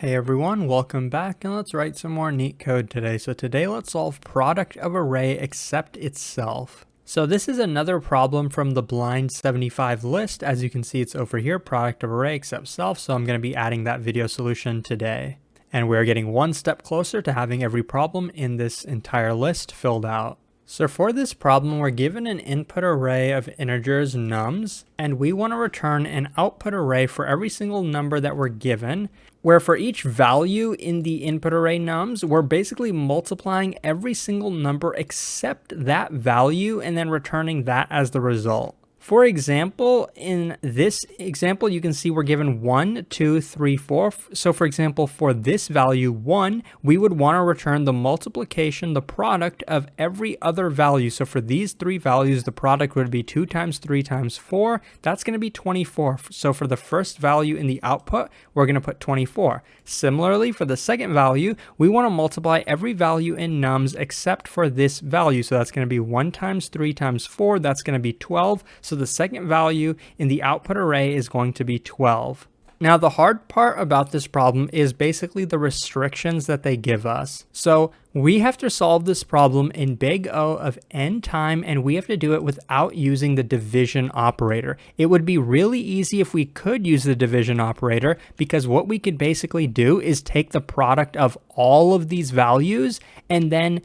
Hey everyone, welcome back, and let's write some more neat code today. So today let's solve product of array except itself. So this is another problem from the blind 75 list. As you can see, it's over here, product of array except self. So I'm going to be adding that video solution today. And we're getting one step closer to having every problem in this entire list filled out. So for this problem, we're given an input array of integers nums, and we want to return an output array for every single number that we're given, where for each value in the input array nums, we're basically multiplying every single number except that value and then returning that as the result. For example, in this example, you can see we're given 1, 2, 3, 4. So for example, for this value 1, we would want to return the multiplication, the product of every other value. So for these three values, the product would be 2 times 3 times 4. That's going to be 24. So for the first value in the output, we're going to put 24. Similarly, for the second value, we want to multiply every value in nums except for this value. So that's going to be 1 times 3 times 4. That's going to be 12. So the second value in the output array is going to be 12. Now the hard part about this problem is basically the restrictions that they give us. So we have to solve this problem in big O of n time, and we have to do it without using the division operator. It would be really easy if we could use the division operator, because what we could basically do is take the product of all of these values and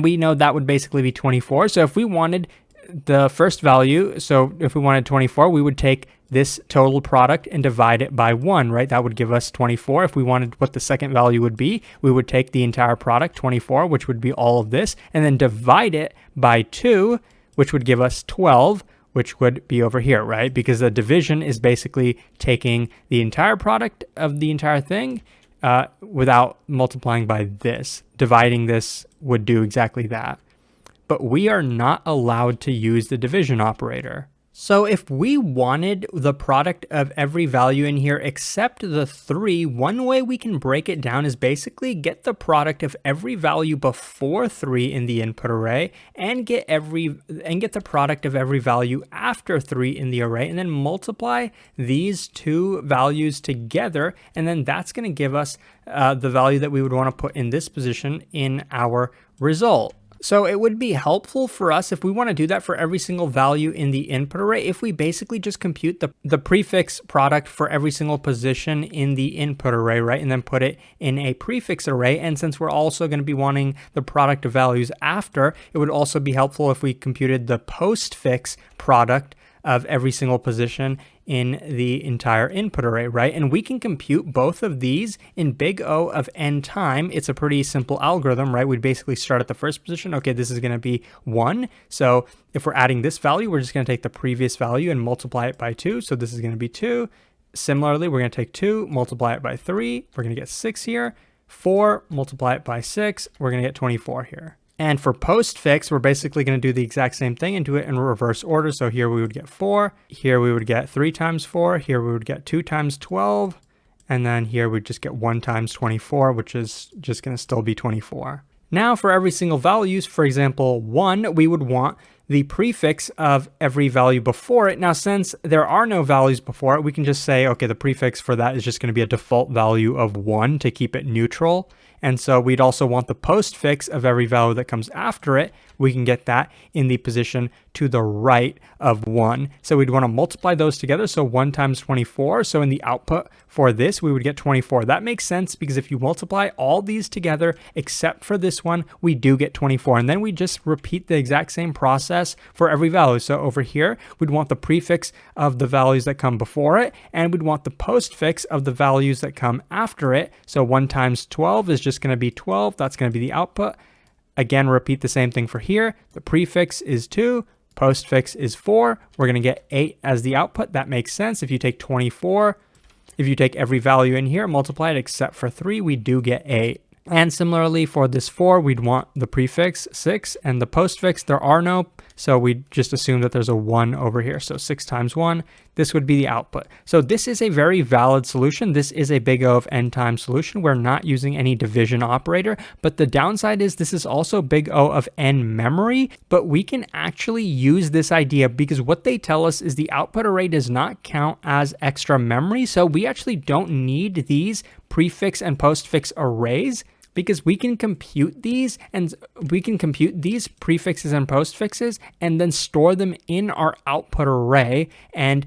we know that would basically be 24. So if we wanted the first value, so if we wanted 24, we would take this total product and divide it by 1, right? That would give us 24. If we wanted what the second value would be, we would take the entire product, 24, which would be all of this, and then divide it by 2, which would give us 12, which would be over here, right? Because the division is basically taking the entire product of the entire thing without multiplying by this. Dividing this would do exactly that. But we are not allowed to use the division operator. So if we wanted the product of every value in here except the 3, one way we can break it down is basically get the product of every value before 3 in the input array and get the product of every value after 3 in the array, and then multiply these two values together, and then that's going to give us the value that we would want to put in this position in our result. So it would be helpful for us if we want to do that for every single value in the input array, if we basically just compute the prefix product for every single position in the input array, right? And then put it in a prefix array. And since we're also going to be wanting the product of values after, it would also be helpful if we computed the postfix product of every single position in the entire input array, right? And we can compute both of these in big O of n time. It's a pretty simple algorithm, right? We'd basically start at the first position. Okay, this is going to be 1. So if we're adding this value, we're just going to take the previous value and multiply it by 2. So this is going to be 2. Similarly, we're going to take 2, multiply it by 3. We're going to get 6 here. 4, multiply it by 6. We're going to get 24 here. And for postfix, we're basically going to do the exact same thing and do it in reverse order. So here we would get 4, here we would get 3 times 4, here we would get 2 times 12, and then here we just get 1 times 24, which is just going to still be 24. Now for every single values, for example, 1, we would want the prefix of every value before it. Now, since there are no values before it, we can just say, okay, the prefix for that is just going to be a default value of 1 to keep it neutral. And so we'd also want the postfix of every value that comes after it. We can get that in the position to the right of 1. So we'd want to multiply those together. So 1 times 24. So in the output for this, we would get 24. That makes sense because if you multiply all these together, except for this one, we do get 24. And then we just repeat the exact same process for every value. So over here, we'd want the prefix of the values that come before it, and we'd want the postfix of the values that come after it. So 1 times 12 is just going to be 12. That's going to be the output. Again, repeat the same thing for here. The prefix is 2, postfix is 4. We're going to get 8 as the output. That makes sense. If you take 24, if you take every value in here, multiply it except for 3, we do get 8. And similarly for this 4, we'd want the prefix 6, and the postfix, there are no, so we just assume that there's a 1 over here. So 6 times 1, this would be the output. So this is a very valid solution. This is a big O of n times solution. We're not using any division operator, but the downside is this is also big O of n memory, but we can actually use this idea because what they tell us is the output array does not count as extra memory. So we actually don't need these prefix and postfix arrays, because we can compute these prefixes and postfixes and then store them in our output array. And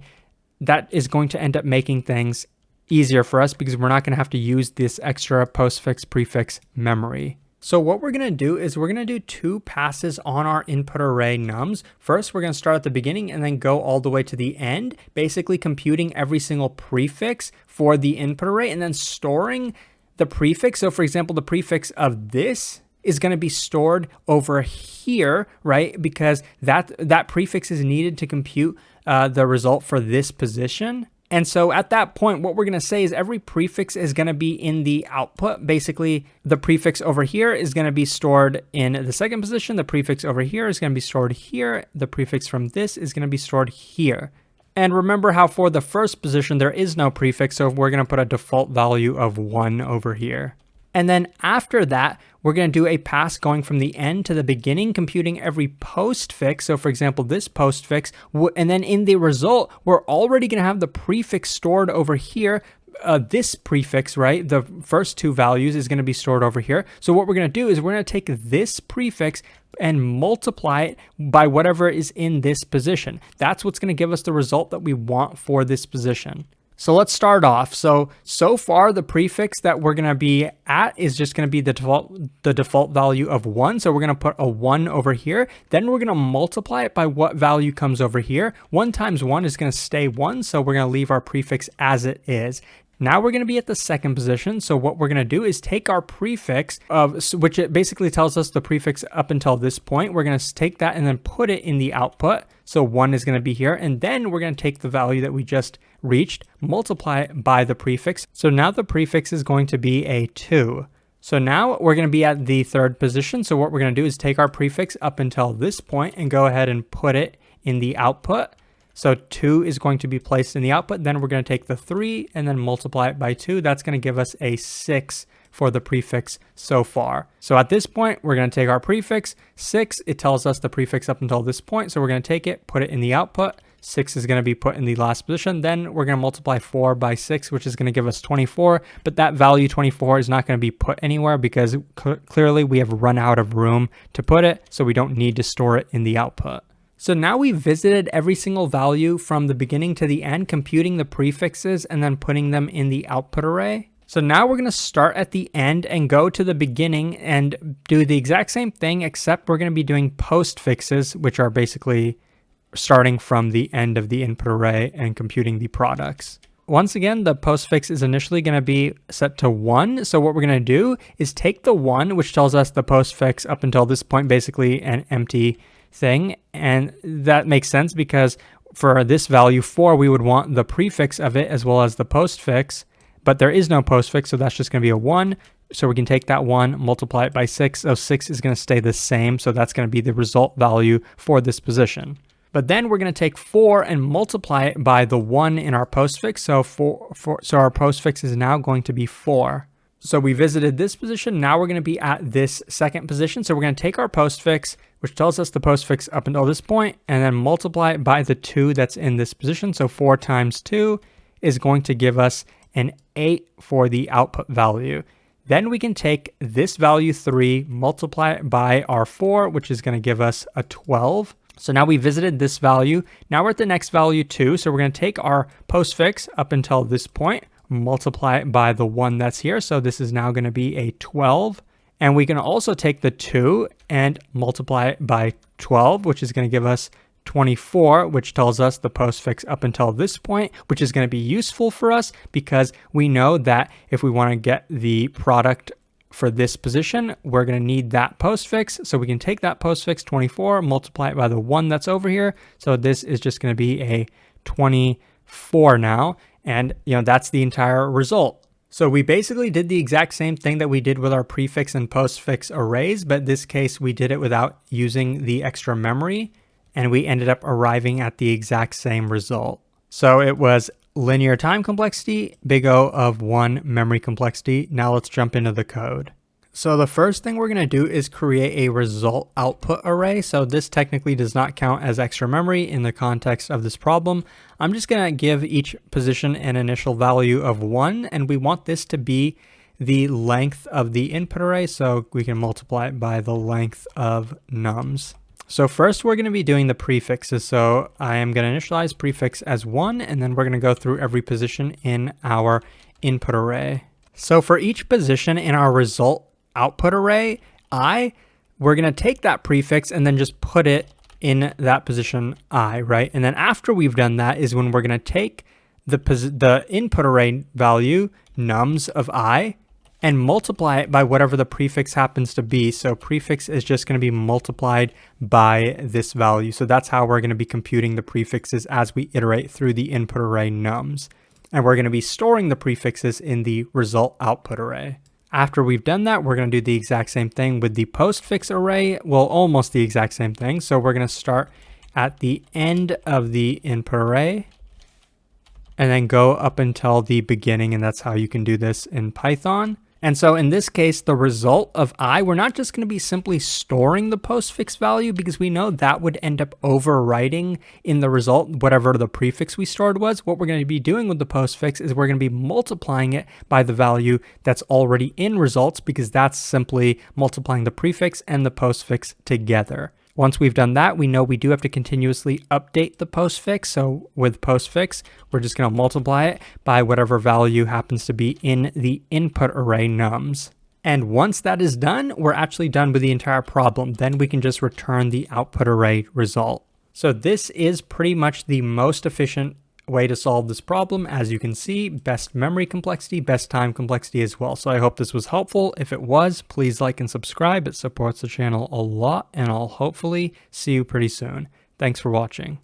that is going to end up making things easier for us because we're not going to have to use this extra postfix prefix memory. So what we're going to do is we're going to do two passes on our input array nums. First, we're going to start at the beginning and then go all the way to the end, basically computing every single prefix for the input array and then storing the prefix. So for example, the prefix of this is going to be stored over here, right? Because that prefix is needed to compute the result for this position. And so at that point, what we're going to say is every prefix is going to be in the output. Basically, the prefix over here is going to be stored in the second position. The prefix over here is going to be stored here. The prefix from this is going to be stored here. And remember how for the first position, there is no prefix, so we're going to put a default value of 1 over here. And then after that, we're going to do a pass going from the end to the beginning, computing every postfix. So for example, this postfix, and then in the result, we're already going to have the prefix stored over here. This prefix, right, the first two values is going to be stored over here. So what we're going to do is we're going to take this prefix and multiply it by whatever is in this position. That's what's going to give us the result that we want for this position. So let's start off. So far the prefix that we're going to be at is just going to be the default value of 1. So we're going to put a 1 over here. Then we're going to multiply it by what value comes over here. 1 times 1 is going to stay 1. So we're going to leave our prefix as it is. Now we're going to be at the second position. So what we're going to do is take our prefix, which it basically tells us the prefix up until this point. We're going to take that and then put it in the output. So 1 is going to be here. And then we're going to take the value that we just reached, multiply it by the prefix. So now the prefix is going to be a 2. So now we're going to be at the third position. So what we're going to do is take our prefix up until this point and go ahead and put it in the output. So 2 is going to be placed in the output. Then we're going to take the 3 and then multiply it by 2. That's going to give us a 6 for the prefix so far. So at this point, we're going to take our prefix 6. It tells us the prefix up until this point. So we're going to take it, put it in the output. 6 is going to be put in the last position. Then we're going to multiply 4 by 6, which is going to give us 24. But that value 24 is not going to be put anywhere because clearly we have run out of room to put it. So we don't need to store it in the output. So now we've visited every single value from the beginning to the end, computing the prefixes and then putting them in the output array. So now we're going to start at the end and go to the beginning and do the exact same thing, except we're going to be doing postfixes, which are basically starting from the end of the input array and computing the products. Once again, the postfix is initially going to be set to 1. So what we're going to do is take the 1, which tells us the postfix up until this point, basically an empty thing. And that makes sense because for this value 4, we would want the prefix of it as well as the postfix, but there is no postfix. So that's just going to be a 1. So we can take that 1, multiply it by 6. So 6 is going to stay the same. So that's going to be the result value for this position. But then we're going to take 4 and multiply it by the 1 in our postfix. So so our postfix is now going to be 4. So we visited this position. Now we're going to be at this second position. So we're going to take our postfix, which tells us the postfix up until this point, and then multiply it by the 2 that's in this position. So 4 times 2 is going to give us an 8 for the output value. Then we can take this value 3, multiply it by our 4, which is going to give us a 12. So now we visited this value. Now we're at the next value 2. So we're going to take our postfix up until this point, multiply it by the 1 that's here. So this is now going to be a 12. And we can also take the 2 and multiply it by 12, which is going to give us 24, which tells us the postfix up until this point, which is going to be useful for us because we know that if we want to get the product for this position, we're going to need that postfix. So we can take that postfix 24, multiply it by the 1 that's over here. So this is just going to be a 24 now. And that's the entire result. So we basically did the exact same thing that we did with our prefix and postfix arrays, but in this case we did it without using the extra memory, and we ended up arriving at the exact same result. So it was linear time complexity, big O of 1 memory complexity. Now let's jump into the code. So the first thing we're going to do is create a result output array. So this technically does not count as extra memory in the context of this problem. I'm just going to give each position an initial value of 1, and we want this to be the length of the input array, so we can multiply it by the length of nums. So first we're going to be doing the prefixes. So I am going to initialize prefix as 1, and then we're going to go through every position in our input array. So for each position in our result output array, we're going to take that prefix and then just put it in that position I, right? And then after we've done that is when we're going to take the input array value, nums of I, and multiply it by whatever the prefix happens to be. So prefix is just going to be multiplied by this value. So that's how we're going to be computing the prefixes as we iterate through the input array nums. And we're going to be storing the prefixes in the result output array. After we've done that, we're going to do the exact same thing with the postfix array. Well, almost the exact same thing. So we're going to start at the end of the input array and then go up until the beginning. And that's how you can do this in Python. And so in this case, the result of I, we're not just going to be simply storing the postfix value, because we know that would end up overwriting in the result whatever the prefix we stored was. What we're going to be doing with the postfix is we're going to be multiplying it by the value that's already in results, because that's simply multiplying the prefix and the postfix together. Once we've done that, we know we do have to continuously update the postfix. So with postfix, we're just going to multiply it by whatever value happens to be in the input array nums. And once that is done, we're actually done with the entire problem. Then we can just return the output array result. So this is pretty much the most efficient way to solve this problem. As you can see, best memory complexity, best time complexity as well. So I hope this was helpful. If it was, please like and subscribe. It supports the channel a lot, and I'll hopefully see you pretty soon. Thanks for watching.